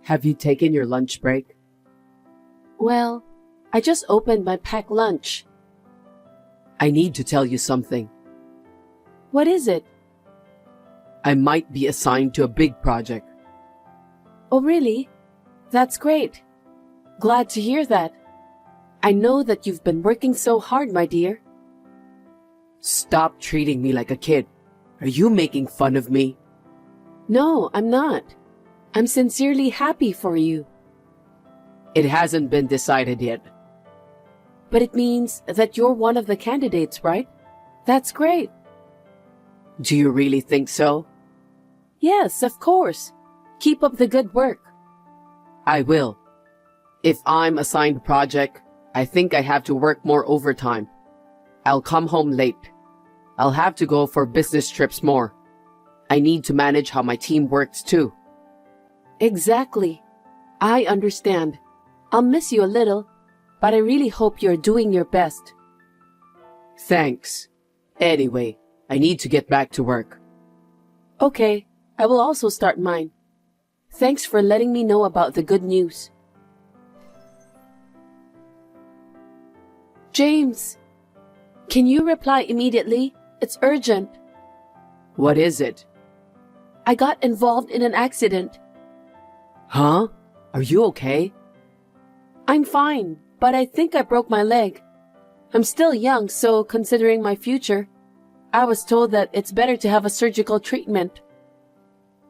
Have you taken your lunch break? Well, I just opened my packed lunch. I need to tell you something. What is it? I might be assigned to a big project. Oh, really? That's great. Glad to hear that. I know that you've been working so hard, my dear. Stop treating me like a kid. Are you making fun of me? No, I'm not. I'm sincerely happy for you. It hasn't been decided yet. But it means that you're one of the candidates, right? That's great. Do you really think so? Yes, of course. Keep up the good work. I will. If I'm assigned a project, I think I have to work more overtime. I'll come home late. I'll have to go for business trips more. I need to manage how my team works too. Exactly. I understand. I'll miss you a little, but I really hope you're doing your best. Thanks. Anyway, I need to get back to work. Okay, I will also start mine. Thanks for letting me know about the good news. James, can you reply immediately? It's urgent. What is it? I got involved in an accident. Huh? Are you okay? I'm fine, but I think I broke my leg. I'm still young, so considering my future, I was told that it's better to have a surgical treatment.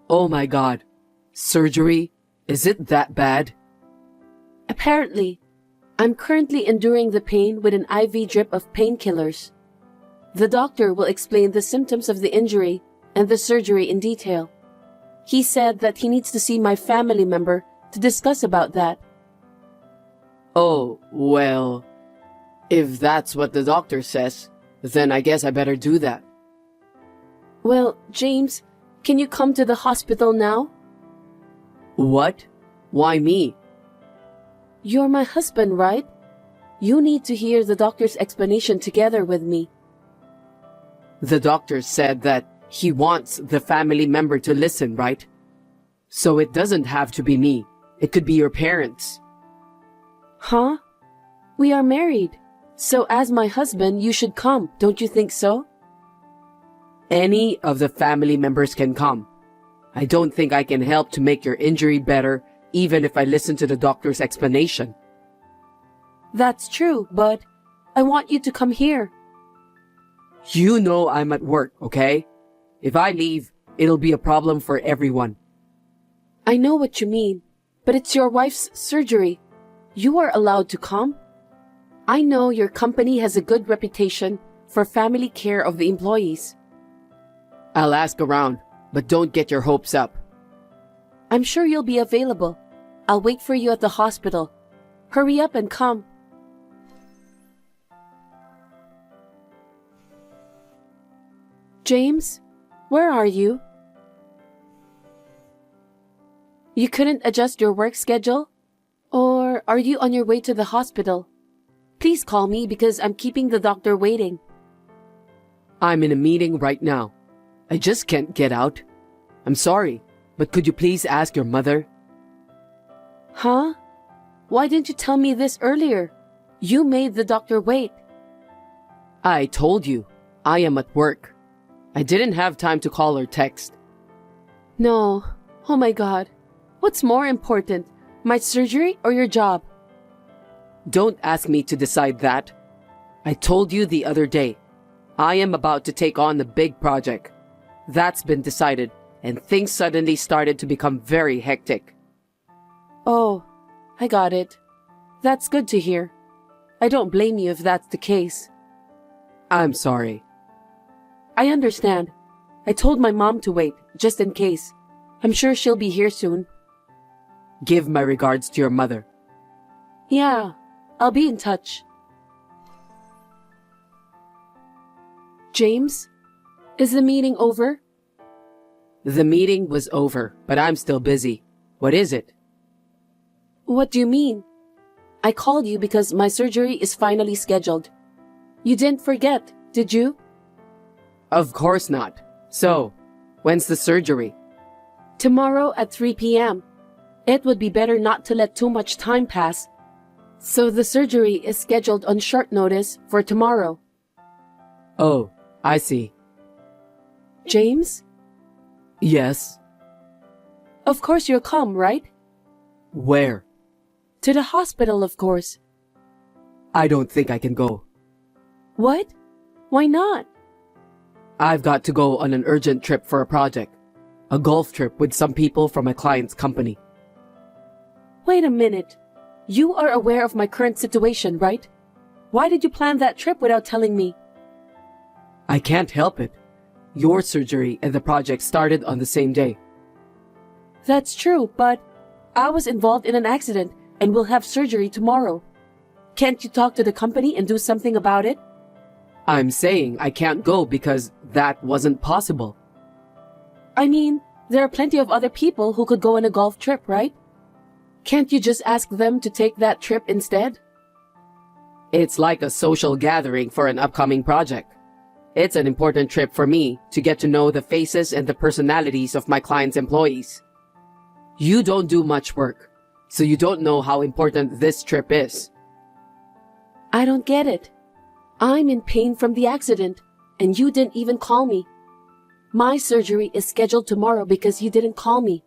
Oh my God. Surgery? Is it that bad? Apparently, I'm currently enduring the pain with an IV drip of painkillers. The doctor will explain the symptoms of the injury and the surgery in detail. He said that he needs to see my family member to discuss about that. Oh, well, if that's what the doctor says, then I guess I better do that. Well, James, can you come to the hospital now? What? Why me? You're my husband, right? You need to hear the doctor's explanation together with me. The doctor said that he wants the family member to listen, right? So it doesn't have to be me. It could be your parents. Huh? We are married. So as my husband, you should come, don't you think so? Any of the family members can come. I don't think I can help to make your injury better, even if I listen to the doctor's explanation. That's true, but I want you to come here. You know I'm at work, okay? If I leave, it'll be a problem for everyone. I know what you mean, but it's your wife's surgery. You are allowed to come. I know your company has a good reputation for family care of the employees. I'll ask around, but don't get your hopes up. I'm sure you'll be available. I'll wait for you at the hospital. Hurry up and come. James, where are you? You couldn't adjust your work schedule? Or are you on your way to the hospital? Please call me because I'm keeping the doctor waiting. I'm in a meeting right now. I just can't get out. I'm sorry, but could you please ask your mother? Huh? Why didn't you tell me this earlier? You made the doctor wait. I told you, I am at work. I didn't have time to call or text. No. Oh my God. What's more important, my surgery or your job? Don't ask me to decide that. I told you the other day, I am about to take on a big project. That's been decided, and things suddenly started to become very hectic. Oh, I got it. That's good to hear. I don't blame you if that's the case. I'm sorry. I understand. I told my mom to wait, just in case. I'm sure she'll be here soon. Give my regards to your mother. Yeah, I'll be in touch. James, is the meeting over? The meeting was over, but I'm still busy. What is it? What do you mean? I called you because my surgery is finally scheduled. You didn't forget, did you? Of course not. So, when's the surgery? Tomorrow at 3 p.m. It would be better not to let too much time pass. So the surgery is scheduled on short notice for tomorrow. Oh, I see. James? Yes. Of course you'll come, right? Where? To the hospital, of course. I don't think I can go. What? Why not? I've got to go on an urgent trip for a project. A golf trip with some people from my client's company. Wait a minute. You are aware of my current situation, right? Why did you plan that trip without telling me? I can't help it. Your surgery and the project started on the same day. That's true, but I was involved in an accident and will have surgery tomorrow. Can't you talk to the company and do something about it? I'm saying I can't go because that wasn't possible. I mean, there are plenty of other people who could go on a golf trip, right? Can't you just ask them to take that trip instead? It's like a social gathering for an upcoming project. It's an important trip for me to get to know the faces and the personalities of my client's employees. You don't do much work, so you don't know how important this trip is. I don't get it. I'm in pain from the accident, and you didn't even call me. My surgery is scheduled tomorrow because you didn't call me.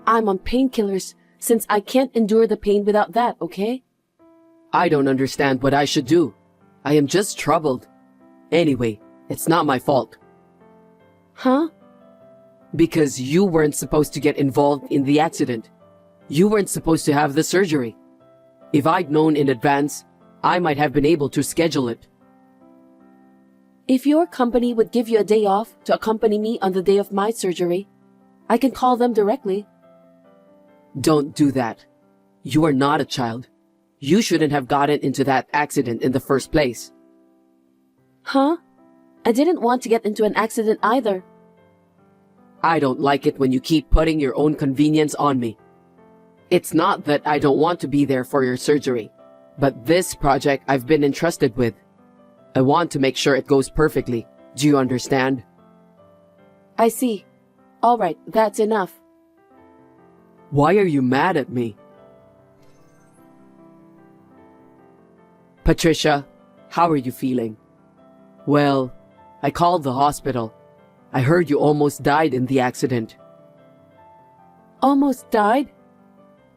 I'm on painkillers since I can't endure the pain without that, okay? I don't understand what I should do. I am just troubled. Anyway, it's not my fault. Huh? Because you weren't supposed to get involved in the accident. You weren't supposed to have the surgery. If I'd known in advance, I might have been able to schedule it. If your company would give you a day off to accompany me on the day of my surgery, I can call them directly. Don't do that. You are not a child. You shouldn't have gotten into that accident in the first place. Huh? I didn't want to get into an accident either. I don't like it when you keep putting your own convenience on me. It's not that I don't want to be there for your surgery, but this project I've been entrusted with. I want to make sure it goes perfectly. Do you understand? I see. All right, that's enough. Why are you mad at me? Patricia, how are you feeling? Well, I called the hospital. I heard you almost died in the accident. Almost died?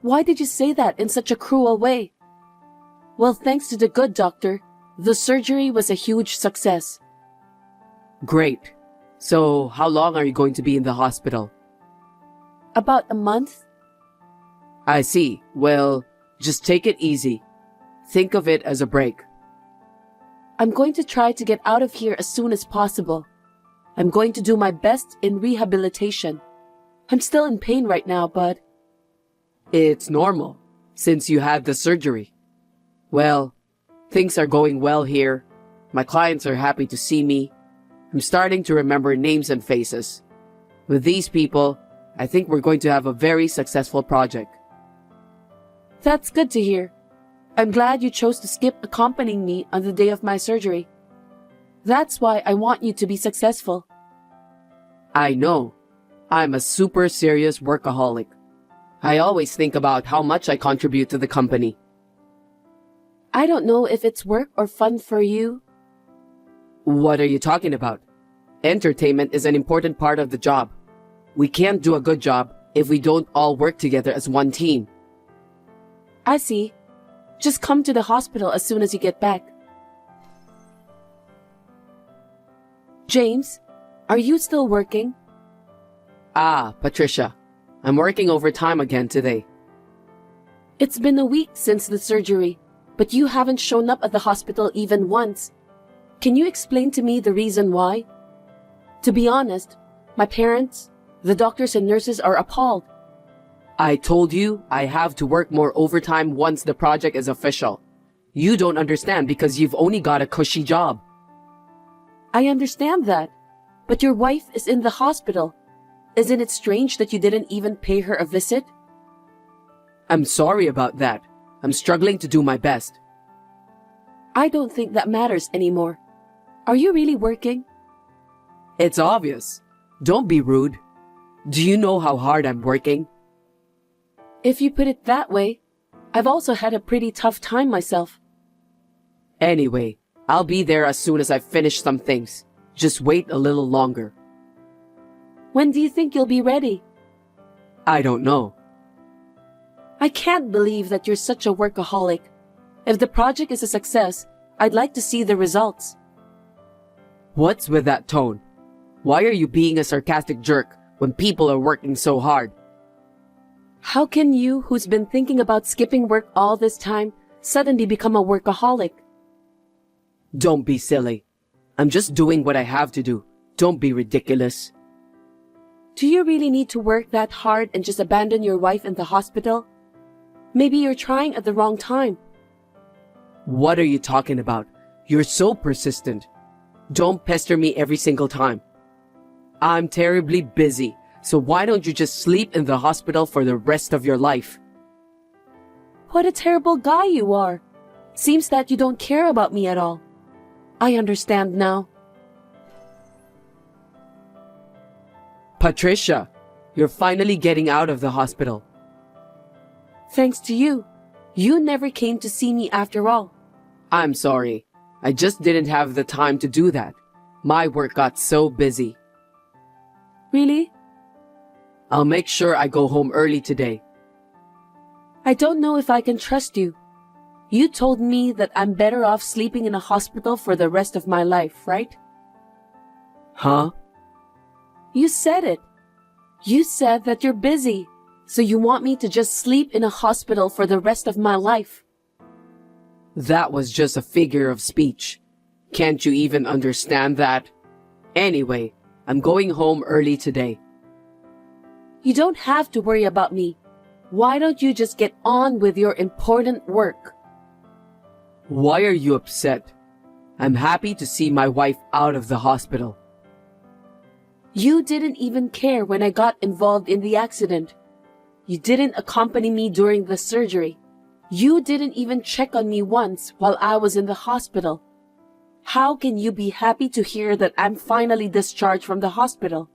Why did you say that in such a cruel way? Well, thanks to the good doctor, the surgery was a huge success. Great. So, how long are you going to be in the hospital? About a month? I see. Well, just take it easy. Think of it as a break. I'm going to try to get out of here as soon as possible. I'm going to do my best in rehabilitation. I'm still in pain right now, but... It's normal, since you had the surgery. Well, things are going well here. My clients are happy to see me. I'm starting to remember names and faces. With these people, I think we're going to have a very successful project. That's good to hear. I'm glad you chose to skip accompanying me on the day of my surgery. That's why I want you to be successful. I know. I'm a super serious workaholic. I always think about how much I contribute to the company. I don't know if it's work or fun for you. What are you talking about? Entertainment is an important part of the job. We can't do a good job if we don't all work together as one team. I see. Just come to the hospital as soon as you get back. James, are you still working? Ah, Patricia. I'm working overtime again today. It's been a week since the surgery, but you haven't shown up at the hospital even once. Can you explain to me the reason why? To be honest, my parents, the doctors and nurses are appalled. I told you I have to work more overtime once the project is official. You don't understand because you've only got a cushy job. I understand that, but your wife is in the hospital. Isn't it strange that you didn't even pay her a visit? I'm sorry about that. I'm struggling to do my best. I don't think that matters anymore. Are you really working? It's obvious. Don't be rude. Do you know how hard I'm working? If you put it that way, I've also had a pretty tough time myself. Anyway, I'll be there as soon as I finish some things. Just wait a little longer. When do you think you'll be ready? I don't know. I can't believe that you're such a workaholic. If the project is a success, I'd like to see the results. What's with that tone? Why are you being a sarcastic jerk when people are working so hard? How can you, who's been thinking about skipping work all this time, suddenly become a workaholic? Don't be silly. I'm just doing what I have to do. Don't be ridiculous. Do you really need to work that hard and just abandon your wife in the hospital? Maybe you're trying at the wrong time. What are you talking about? You're so persistent. Don't pester me every single time. I'm terribly busy, so why don't you just sleep in the hospital for the rest of your life? What a terrible guy you are. Seems that you don't care about me at all. I understand now. Patricia, you're finally getting out of the hospital. Thanks to you. You never came to see me after all. I'm sorry. I just didn't have the time to do that. My work got so busy. Really? I'll make sure I go home early today. I don't know if I can trust you. You told me that I'm better off sleeping in a hospital for the rest of my life, right? Huh? You said it. You said that you're busy, so you want me to just sleep in a hospital for the rest of my life. That was just a figure of speech. Can't you even understand that? Anyway, I'm going home early today. You don't have to worry about me. Why don't you just get on with your important work? Why are you upset? I'm happy to see my wife out of the hospital. You didn't even care when I got involved in the accident. You didn't accompany me during the surgery. You didn't even check on me once while I was in the hospital. How can you be happy to hear that I'm finally discharged from the hospital?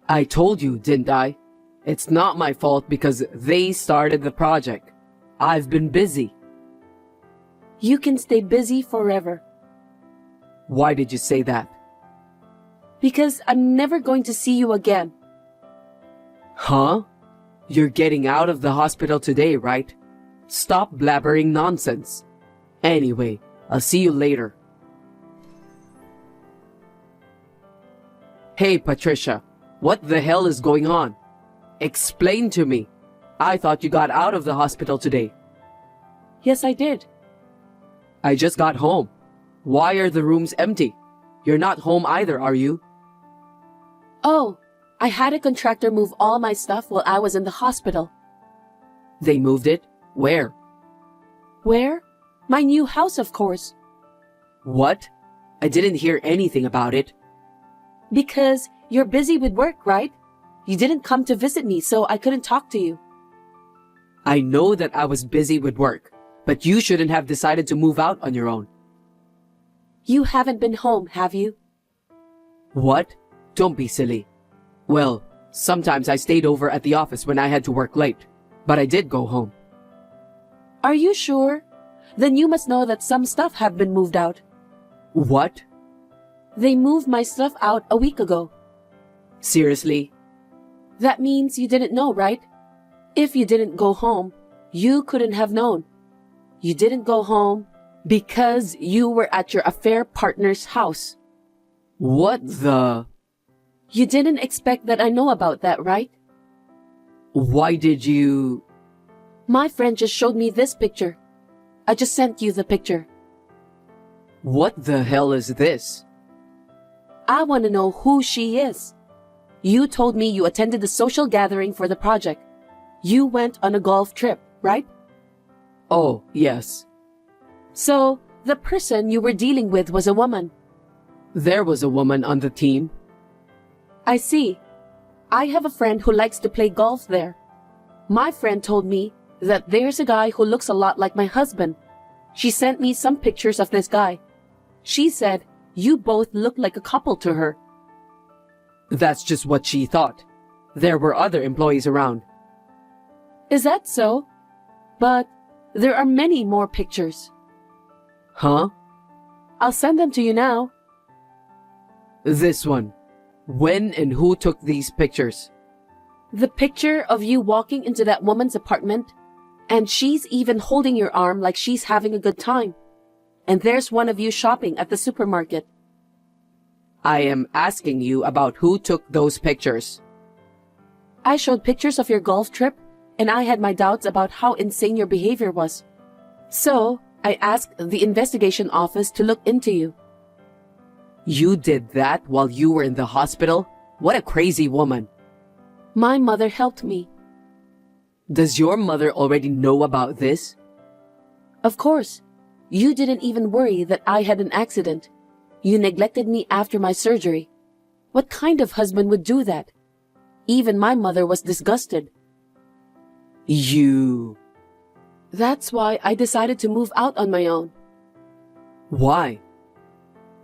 I told you, didn't I? It's not my fault because they started the project. I've been busy. You can stay busy forever. Why did you say that? Because I'm never going to see you again. Huh? You're getting out of the hospital today, right? Stop blabbering nonsense. Anyway, I'll see you later. Hey, Patricia, what the hell is going on? Explain to me. I thought you got out of the hospital today. Yes, I did. I just got home. Why are the rooms empty? You're not home either, are you? Oh, I had a contractor move all my stuff while I was in the hospital. They moved it? Where? Where? My new house, of course. What? I didn't hear anything about it. Because you're busy with work, right? You didn't come to visit me, so I couldn't talk to you. I know that I was busy with work, but you shouldn't have decided to move out on your own. You haven't been home, have you? What? Don't be silly. Well, sometimes I stayed over at the office when I had to work late, but I did go home. Are you sure? Then you must know that some stuff have been moved out. What? They moved my stuff out a week ago. Seriously? That means you didn't know, right? If you didn't go home, you couldn't have known. You didn't go home because you were at your affair partner's house. What the? You didn't expect that I know about that, right? Why did you? My friend just showed me this picture. I just sent you the picture. What the hell is this? I want to know who she is. You told me you attended a social gathering for the project. You went on a golf trip, right? Oh, yes. So, the person you were dealing with was a woman. There was a woman on the team. I see. I have a friend who likes to play golf there. My friend told me that there's a guy who looks a lot like my husband. She sent me some pictures of this guy. She said you both look like a couple to her. That's just what she thought. There were other employees around. Is that so? But there are many more pictures. Huh? I'll send them to you now. This one. When and who took these pictures? The picture of you walking into that woman's apartment, and she's even holding your arm like she's having a good time. And there's one of you shopping at the supermarket. I am asking you about who took those pictures. I showed pictures of your golf trip, and I had my doubts about how insane your behavior was. So, I asked the investigation office to look into you. You did that while you were in the hospital? What a crazy woman. My mother helped me. Does your mother already know about this? Of course. You didn't even worry that I had an accident. You neglected me after my surgery. What kind of husband would do that? Even my mother was disgusted. You... That's why I decided to move out on my own. Why?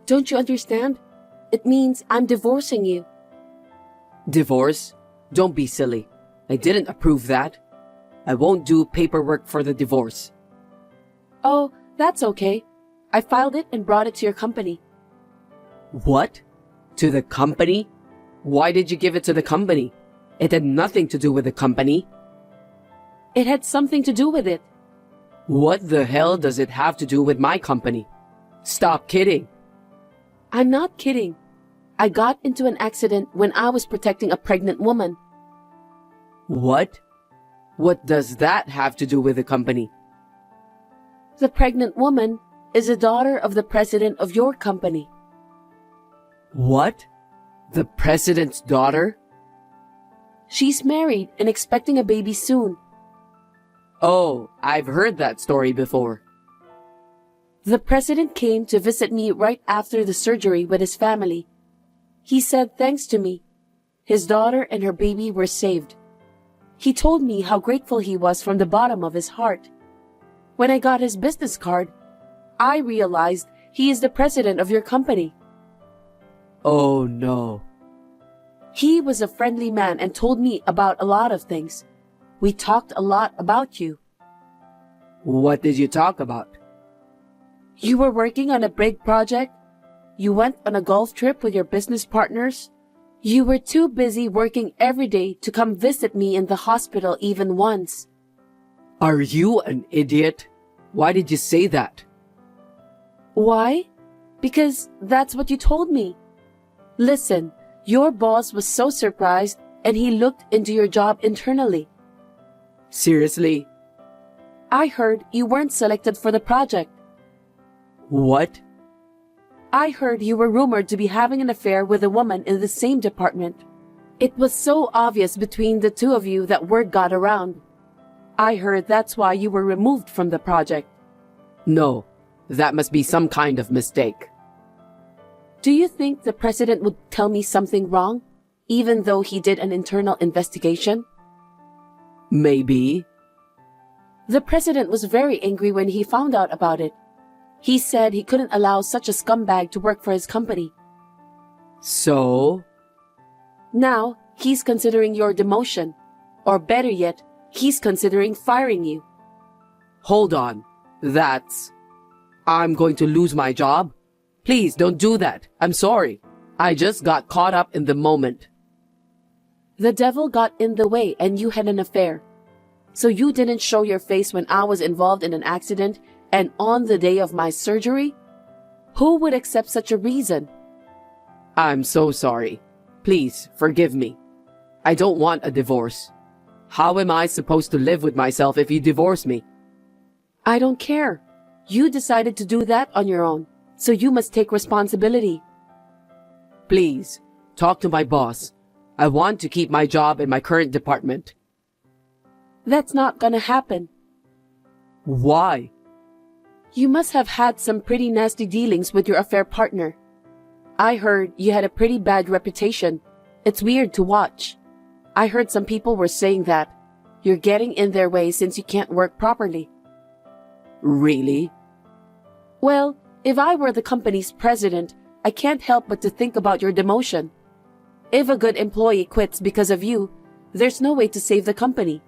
Don't you understand? It means I'm divorcing you. Divorce? Don't be silly. I didn't approve that. I won't do paperwork for the divorce. Oh, that's okay. I filed it and brought it to your company. What? To the company? Why did you give it to the company? It had nothing to do with the company. It had something to do with it. What the hell does it have to do with my company? Stop kidding. I'm not kidding. I got into an accident when I was protecting a pregnant woman. What? What does that have to do with the company? The pregnant woman is a daughter of the president of your company. What? The president's daughter? She's married and expecting a baby soon. Oh, I've heard that story before. The president came to visit me right after the surgery with his family. He said thanks to me, his daughter and her baby were saved. He told me how grateful he was from the bottom of his heart. When I got his business card, I realized he is the president of your company. Oh no. He was a friendly man and told me about a lot of things. We talked a lot about you. What did you talk about? You were working on a big project. You went on a golf trip with your business partners. You were too busy working every day to come visit me in the hospital even once. Are you an idiot? Why did you say that? Why? Because that's what you told me. Listen, your boss was so surprised and he looked into your job internally. Seriously? I heard you weren't selected for the project. What? I heard you were rumored to be having an affair with a woman in the same department. It was so obvious between the two of you that word got around. I heard that's why you were removed from the project. No, that must be some kind of mistake. Do you think the president would tell me something wrong, even though he did an internal investigation? Maybe. The president was very angry when he found out about it. He said he couldn't allow such a scumbag to work for his company. So? Now, he's considering your demotion. Or better yet, he's considering firing you. Hold on. I'm going to lose my job? Please don't do that. I'm sorry. I just got caught up in the moment. The devil got in the way and you had an affair. So you didn't show your face when I was involved in an accident and on the day of my surgery? Who would accept such a reason? I'm so sorry. Please forgive me. I don't want a divorce. How am I supposed to live with myself if you divorce me? I don't care. You decided to do that on your own, so you must take responsibility. Please, talk to my boss. I want to keep my job in my current department. That's not gonna happen. Why? You must have had some pretty nasty dealings with your affair partner. I heard you had a pretty bad reputation. It's weird to watch. I heard some people were saying that. You're getting in their way since you can't work properly. Really? Well, if I were the company's president, I can't help but to think about your demotion. If a good employee quits because of you, there's no way to save the company.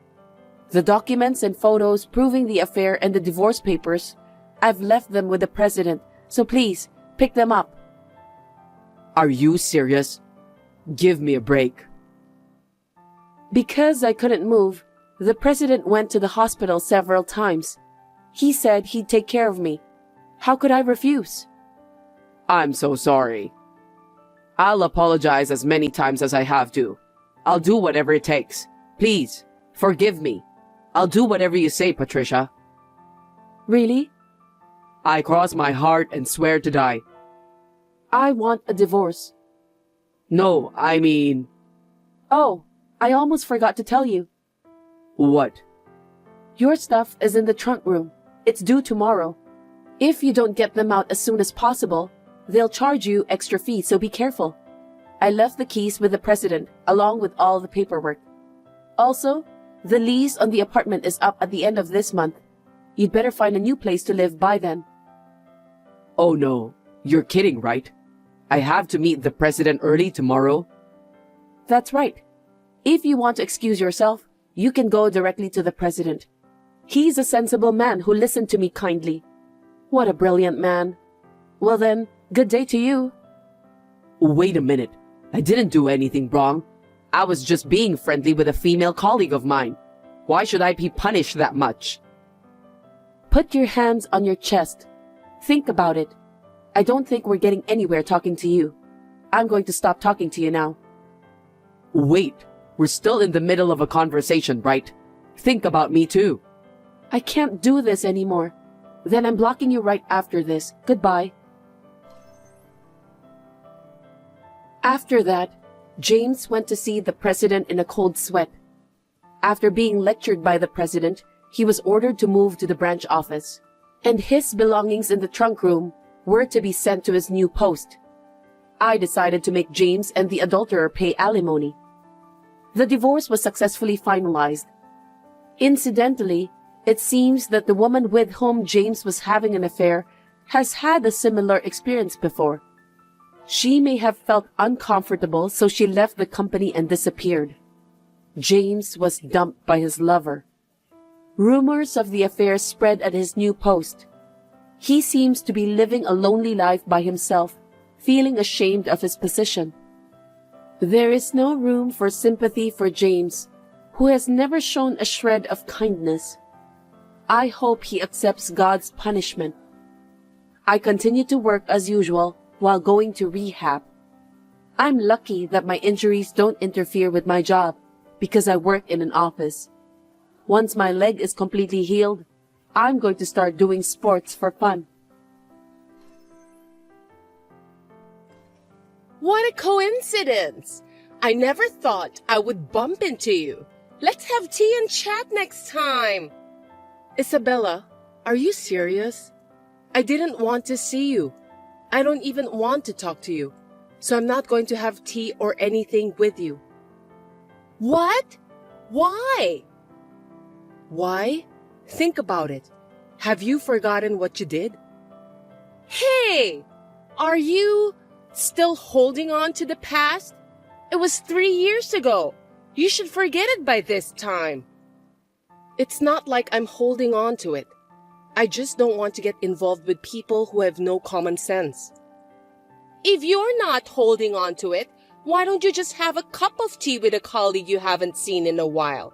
The documents and photos proving the affair and the divorce papers, I've left them with the president, so please, pick them up. Are you serious? Give me a break. Because I couldn't move, the president went to the hospital several times. He said he'd take care of me. How could I refuse? I'm so sorry. I'll apologize as many times as I have to. I'll do whatever it takes. Please, forgive me. I'll do whatever you say, Patricia. Really? I cross my heart and swear to die. I want a divorce. No, I mean... Oh, I almost forgot to tell you. What? Your stuff is in the trunk room. It's due tomorrow. If you don't get them out as soon as possible, they'll charge you extra fees, so be careful. I left the keys with the president, along with all the paperwork. Also, the lease on the apartment is up at the end of this month. You'd better find a new place to live by then. Oh no, you're kidding, right? I have to meet the president early tomorrow? That's right. If you want to excuse yourself, you can go directly to the president. He's a sensible man who listened to me kindly. What a brilliant man. Well then, good day to you. Wait a minute. I didn't do anything wrong. I was just being friendly with a female colleague of mine. Why should I be punished that much? Put your hands on your chest. Think about it. I don't think we're getting anywhere talking to you. I'm going to stop talking to you now. Wait, we're still in the middle of a conversation, right? Think about me too. I can't do this anymore. Then I'm blocking you right after this. Goodbye. After that, James went to see the president in a cold sweat. After being lectured by the president, he was ordered to move to the branch office, and his belongings in the trunk room were to be sent to his new post. I decided to make James and the adulterer pay alimony. The divorce was successfully finalized. Incidentally, it seems that the woman with whom James was having an affair has had a similar experience before. She may have felt uncomfortable, so she left the company and disappeared. James was dumped by his lover. Rumors of the affair spread at his new post. He seems to be living a lonely life by himself, feeling ashamed of his position. There is no room for sympathy for James, who has never shown a shred of kindness. I hope he accepts God's punishment. I continue to work as usual while going to rehab. I'm lucky that my injuries don't interfere with my job because I work in an office. Once my leg is completely healed, I'm going to start doing sports for fun. What a coincidence! I never thought I would bump into you. Let's have tea and chat next time. Isabella, are you serious? I didn't want to see you. I don't even want to talk to you, so I'm not going to have tea or anything with you. What? Why? Why? Think about it. Have you forgotten what you did? Hey! Are you still holding on to the past? It was 3 years ago. You should forget it by this time. It's not like I'm holding on to it. I just don't want to get involved with people who have no common sense. If you're not holding on to it, why don't you just have a cup of tea with a colleague you haven't seen in a while?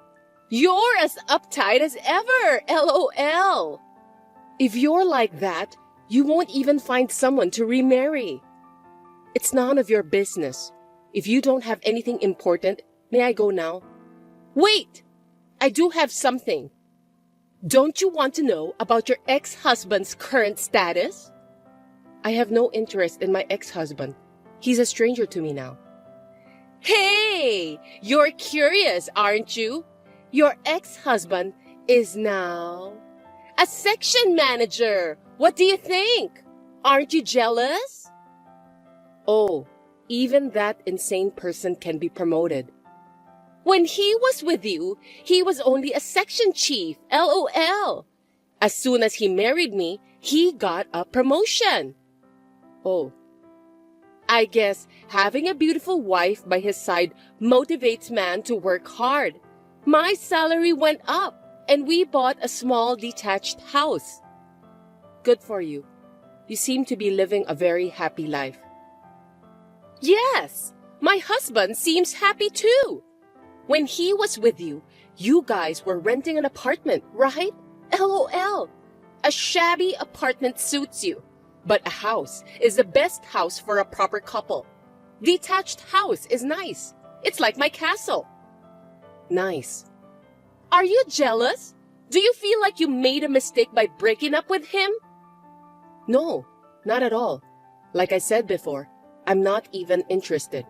You're as uptight as ever, LOL. If you're like that, you won't even find someone to remarry. It's none of your business. If you don't have anything important, may I go now? Wait! I do have something. Don't you want to know about your ex-husband's current status? I have no interest in my ex-husband. He's a stranger to me now. Hey! You're curious, aren't you? Your ex-husband is now a section manager. What do you think? Aren't you jealous? Oh, even that insane person can be promoted. When he was with you, he was only a section chief, LOL. As soon as he married me, he got a promotion. Oh, I guess having a beautiful wife by his side motivates man to work hard. My salary went up. and we bought a small detached house. Good for you. You seem to be living a very happy life. Yes, my husband seems happy too. When he was with you, you guys were renting an apartment, right? LOL. A shabby apartment suits you, but a house is the best house for a proper couple. Detached house is nice. It's like my castle. Nice. Are you jealous? Do you feel like you made a mistake by breaking up with him? No, not at all. Like I said before, I'm not even interested.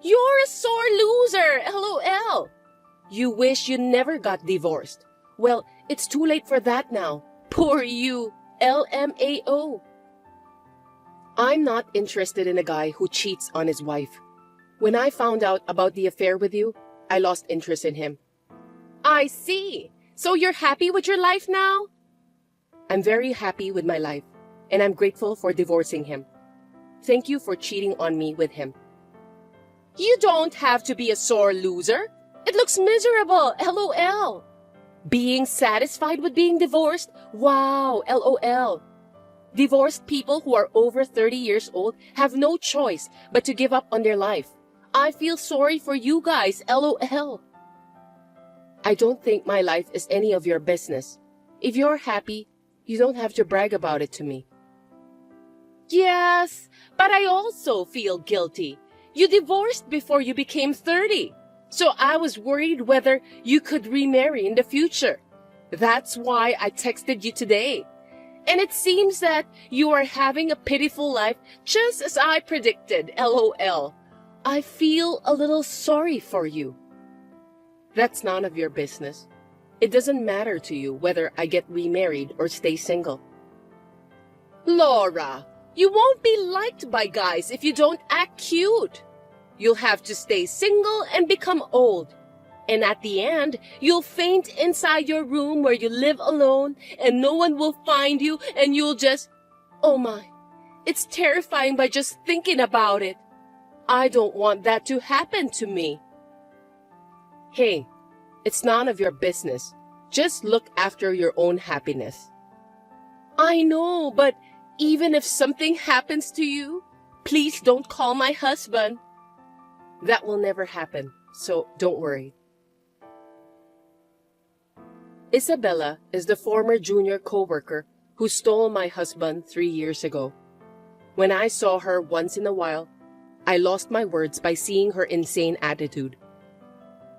You're a sore loser, LOL. You wish you never got divorced. Well, it's too late for that now. Poor you, LMAO. I'm not interested in a guy who cheats on his wife. When I found out about the affair with you, I lost interest in him. I see. So you're happy with your life now? I'm very happy with my life, and I'm grateful for divorcing him. Thank you for cheating on me with him. You don't have to be a sore loser. It looks miserable, LOL. Being satisfied with being divorced? Wow, LOL. Divorced people who are over 30 years old have no choice but to give up on their life. I feel sorry for you guys, LOL. I don't think my life is any of your business. If you're happy, you don't have to brag about it to me. Yes, but I also feel guilty. You divorced before you became 30. So I was worried whether you could remarry in the future. That's why I texted you today. And it seems that you are having a pitiful life just as I predicted, LOL. I feel a little sorry for you. That's none of your business. It doesn't matter to you whether I get remarried or stay single. Laura, you won't be liked by guys if you don't act cute. You'll have to stay single and become old. And at the end, you'll faint inside your room where you live alone and no one will find you and you'll just... Oh my, it's terrifying by just thinking about it. I don't want that to happen to me. Hey, it's none of your business. Just look after your own happiness. I know, but even if something happens to you, please don't call my husband. That will never happen, so don't worry. Isabella is the former junior co-worker who stole my husband 3 years ago. When I saw her once in a while, I lost my words by seeing her insane attitude.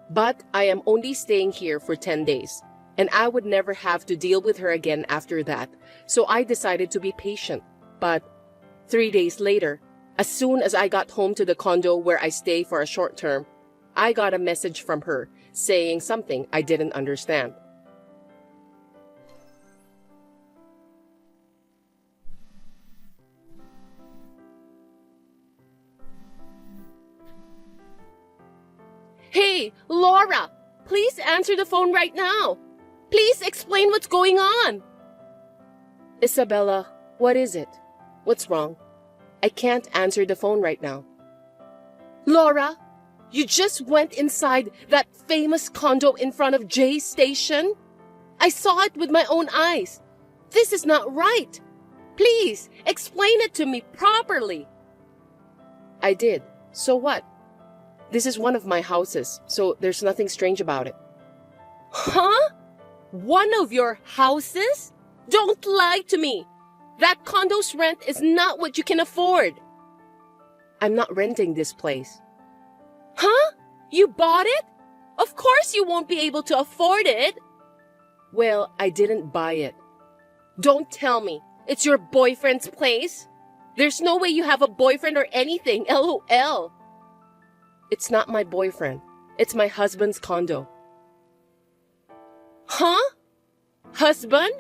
But I am only staying here for 10 days, and I would never have to deal with her again after that, so I decided to be patient. But 3 days later, as soon as I got home to the condo where I stay for a short term, I got a message from her saying something I didn't understand. Hey, Laura, please answer the phone right now. Please explain what's going on. Isabella, what is it? What's wrong? I can't answer the phone right now. Laura, you just went inside that famous condo in front of Jay's station? I saw it with my own eyes. This is not right. Please, explain it to me properly. I did. So what? This is one of my houses, so there's nothing strange about it. Huh? One of your houses? Don't lie to me. That condo's rent is not what you can afford. I'm not renting this place. Huh? You bought it? Of course you won't be able to afford it. Well, I didn't buy it. Don't tell me it's your boyfriend's place. There's no way you have a boyfriend or anything, LOL. It's not my boyfriend. It's my husband's condo. Huh? Husband?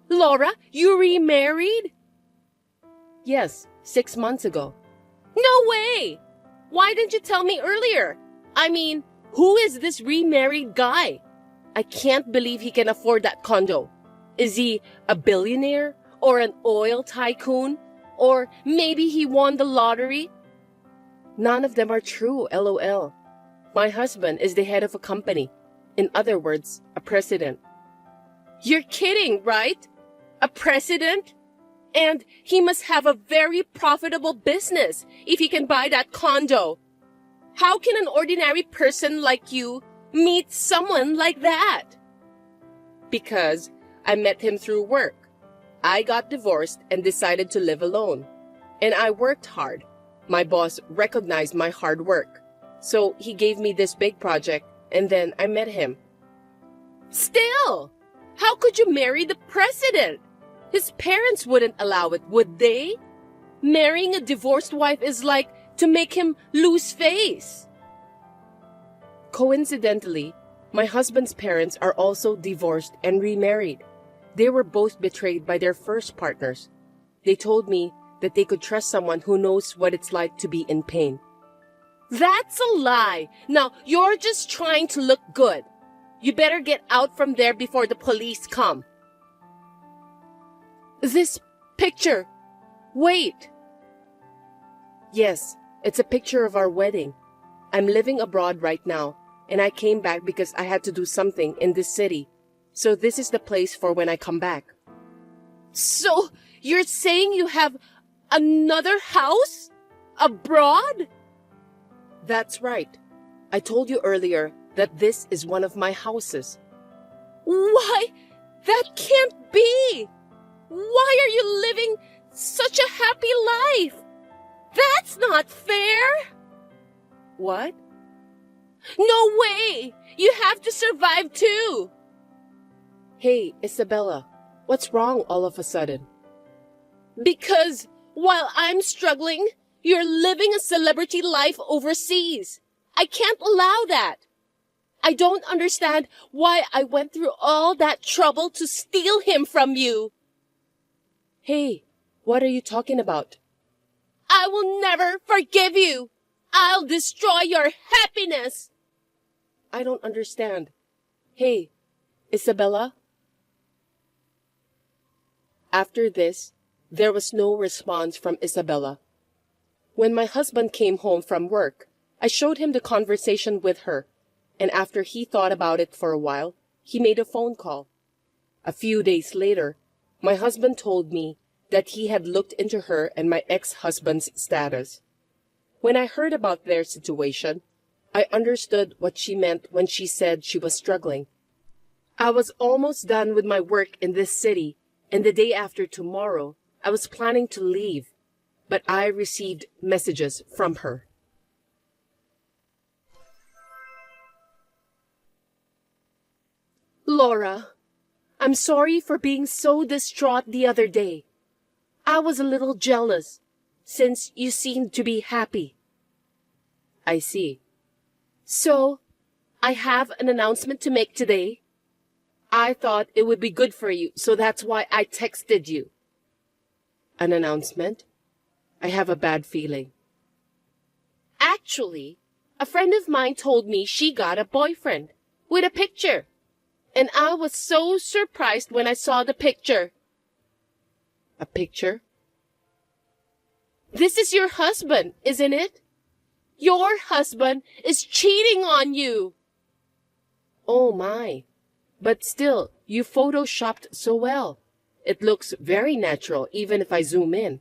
Laura, you remarried? Yes, 6 months ago. No way! Why didn't you tell me earlier? I mean, who is this remarried guy? I can't believe he can afford that condo. Is he a billionaire or an oil tycoon? Or maybe he won the lottery? None of them are true, LOL. My husband is the head of a company, In other words, a president. You're kidding, right? A president? And he must have a very profitable business if he can buy that condo. How can an ordinary person like you meet someone like that? Because I met him through work. I got divorced and decided to live alone. And I worked hard. My boss recognized my hard work. So he gave me this big project, and then I met him. Still, how could you marry the president? His parents wouldn't allow it, would they? Marrying a divorced wife is like to make him lose face. Coincidentally, my husband's parents are also divorced and remarried. They were both betrayed by their first partners. They told me that they could trust someone who knows what it's like to be in pain. That's a lie. Now, you're just trying to look good. You better get out from there before the police come. This picture. Wait. Yes, it's a picture of our wedding. I'm living abroad right now, and I came back because I had to do something in this city. So this is the place for when I come back. So, you're saying you have another house? Abroad? That's right. I told you earlier that this is one of my houses. Why? That can't be! Why are you living such a happy life? That's not fair! What? No way! You have to survive too! Hey, Isabella, what's wrong all of a sudden? Because while I'm struggling, you're living a celebrity life overseas. I can't allow that. I don't understand why I went through all that trouble to steal him from you. Hey, what are you talking about? I will never forgive you. I'll destroy your happiness. I don't understand. Hey, Isabella? After this, there was no response from Isabella. When my husband came home from work, I showed him the conversation with her, and after he thought about it for a while, he made a phone call. A few days later, my husband told me that he had looked into her and my ex-husband's status. When I heard about their situation, I understood what she meant when she said she was struggling. I was almost done with my work in this city, and the day after tomorrow, I was planning to leave, but I received messages from her. Laura, I'm sorry for being so distraught the other day. I was a little jealous, since you seemed to be happy. I see. So, I have an announcement to make today. I thought it would be good for you, so that's why I texted you. An announcement? I have a bad feeling. Actually, a friend of mine told me she got a boyfriend with a picture. And I was so surprised when I saw the picture. A picture? This is your husband, isn't it? Your husband is cheating on you. Oh my. But still, you photoshopped so well. It looks very natural, even if I zoom in.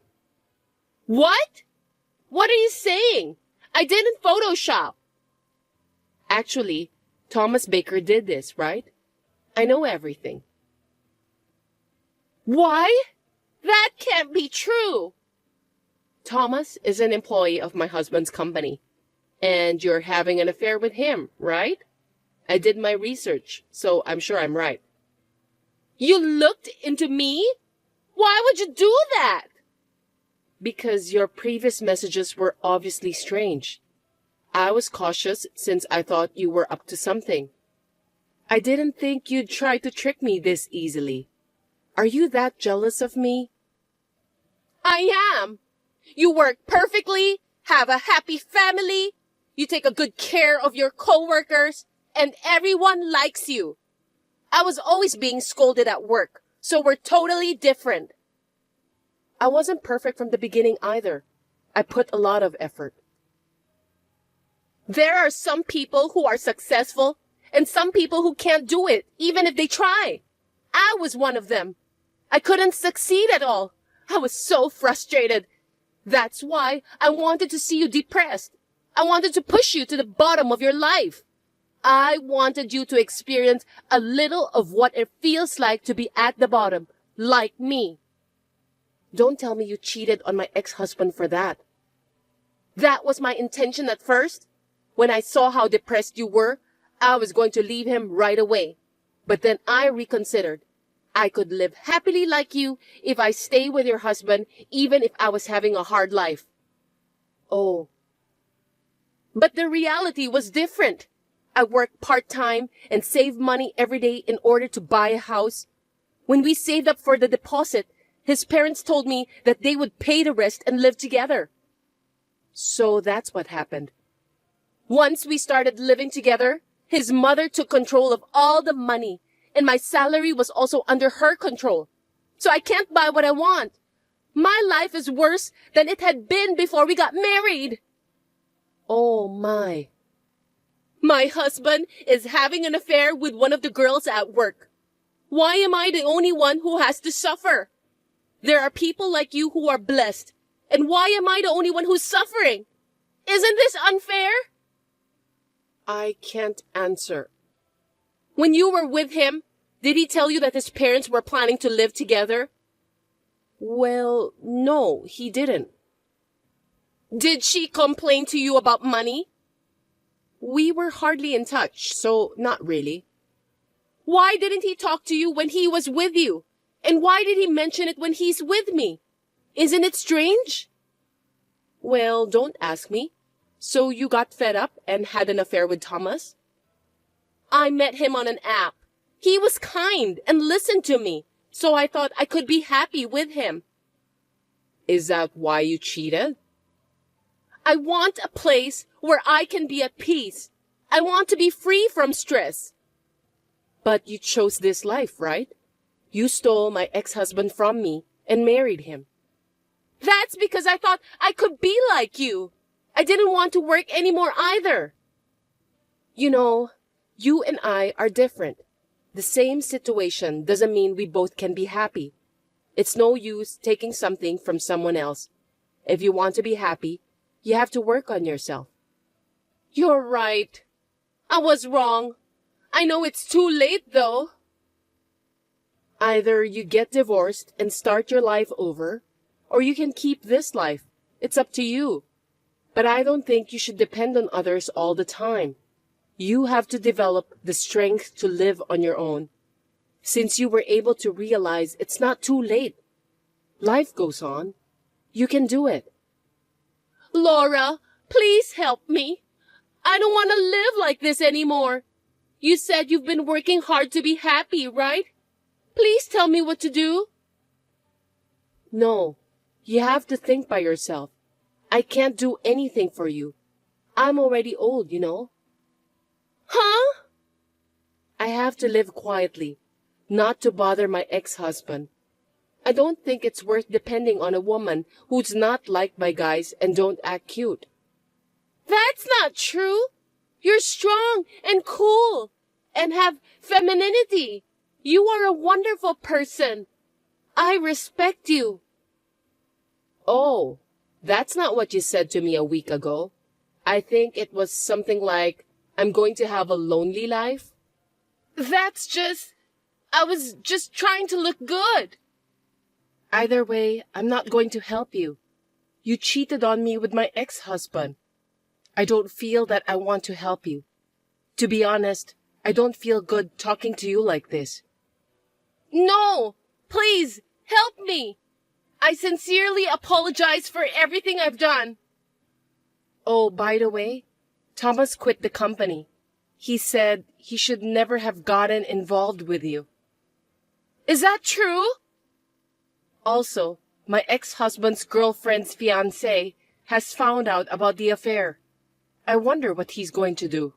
What? What are you saying? I didn't Photoshop. Actually, Thomas Baker did this, right? I know everything. Why? That can't be true. Thomas is an employee of my husband's company. And you're having an affair with him, right? I did my research, so I'm sure I'm right. You looked into me? Why would you do that? Because your previous messages were obviously strange. I was cautious since I thought you were up to something. I didn't think you'd try to trick me this easily. Are you that jealous of me? I am. You work perfectly, have a happy family, you take a good care of your coworkers, and everyone likes you. I was always being scolded at work, so we're totally different. I wasn't perfect from the beginning either. I put a lot of effort. There are some people who are successful and some people who can't do it, even if they try. I was one of them. I couldn't succeed at all. I was so frustrated. That's why I wanted to see you depressed. I wanted to push you to the bottom of your life. I wanted you to experience a little of what it feels like to be at the bottom, like me. Don't tell me you cheated on my ex-husband for that. That was my intention at first. When I saw how depressed you were, I was going to leave him right away. But then I reconsidered. I could live happily like you if I stay with your husband, even if I was having a hard life. Oh. But the reality was different. I worked part-time and saved money every day in order to buy a house. When we saved up for the deposit, his parents told me that they would pay the rest and live together. So that's what happened. Once we started living together, his mother took control of all the money, and my salary was also under her control. So I can't buy what I want. My life is worse than it had been before we got married. Oh my. My husband is having an affair with one of the girls at work. Why am I the only one who has to suffer? There are people like you who are blessed. And why am I the only one who's suffering? Isn't this unfair? I can't answer. When you were with him, did he tell you that his parents were planning to live together? Well, no, he didn't. Did she complain to you about money? We were hardly in touch, so not really. Why didn't he talk to you when he was with you? And why did he mention it when he's with me? Isn't it strange? Well, don't ask me. So you got fed up and had an affair with Thomas? I met him on an app. He was kind and listened to me, so I thought I could be happy with him. Is that why you cheated? I want a place where I can be at peace. I want to be free from stress. But you chose this life, right? You stole my ex-husband from me and married him. That's because I thought I could be like you. I didn't want to work anymore either. You know, you and I are different. The same situation doesn't mean we both can be happy. It's no use taking something from someone else. If you want to be happy, you have to work on yourself. You're right. I was wrong. I know it's too late, though. Either you get divorced and start your life over, or you can keep this life. It's up to you. But I don't think you should depend on others all the time. You have to develop the strength to live on your own. Since you were able to realize it's not too late. Life goes on. You can do it. Laura, please help me. I don't want to live like this anymore. You said you've been working hard to be happy, right? Please tell me what to do. No, you have to think by yourself. I can't do anything for you. I'm already old, you know. Huh? I have to live quietly, not to bother my ex-husband. I don't think it's worth depending on a woman who's not liked by guys and don't act cute. That's not true. You're strong and cool and have femininity. You are a wonderful person. I respect you. Oh, that's not what you said to me a week ago. I think it was something like, I'm going to have a lonely life. I was just trying to look good. Either way, I'm not going to help you. You cheated on me with my ex-husband. I don't feel that I want to help you. To be honest, I don't feel good talking to you like this. No! Please, help me! I sincerely apologize for everything I've done. Oh, by the way, Thomas quit the company. He said he should never have gotten involved with you. Is that true? Also, my ex-husband's girlfriend's fiancé has found out about the affair. I wonder what he's going to do.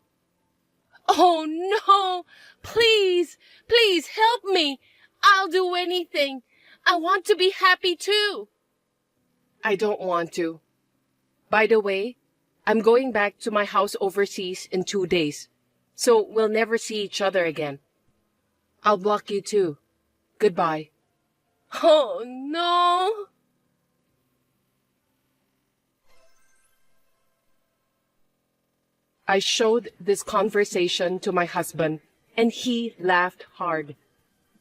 Oh, no! Please, please help me! I'll do anything. I want to be happy too. I don't want to. By the way, I'm going back to my house overseas in 2 days. So we'll never see each other again. I'll block you too. Goodbye. Oh no! I showed this conversation to my husband, and he laughed hard.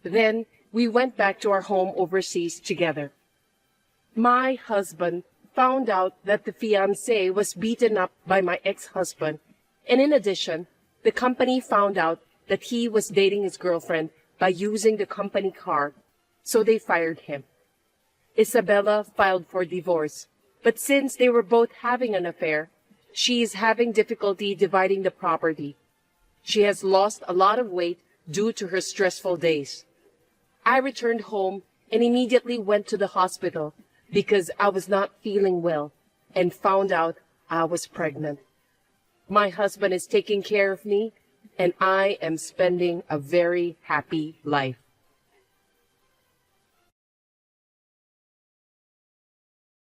Then we went back to our home overseas together. My husband found out that the fiancé was beaten up by my ex-husband, and in addition, the company found out that he was dating his girlfriend by using the company car, so they fired him. Isabella filed for divorce, but since they were both having an affair, she is having difficulty dividing the property. She has lost a lot of weight due to her stressful days. I returned home and immediately went to the hospital because I was not feeling well and found out I was pregnant. My husband is taking care of me, and I am spending a very happy life.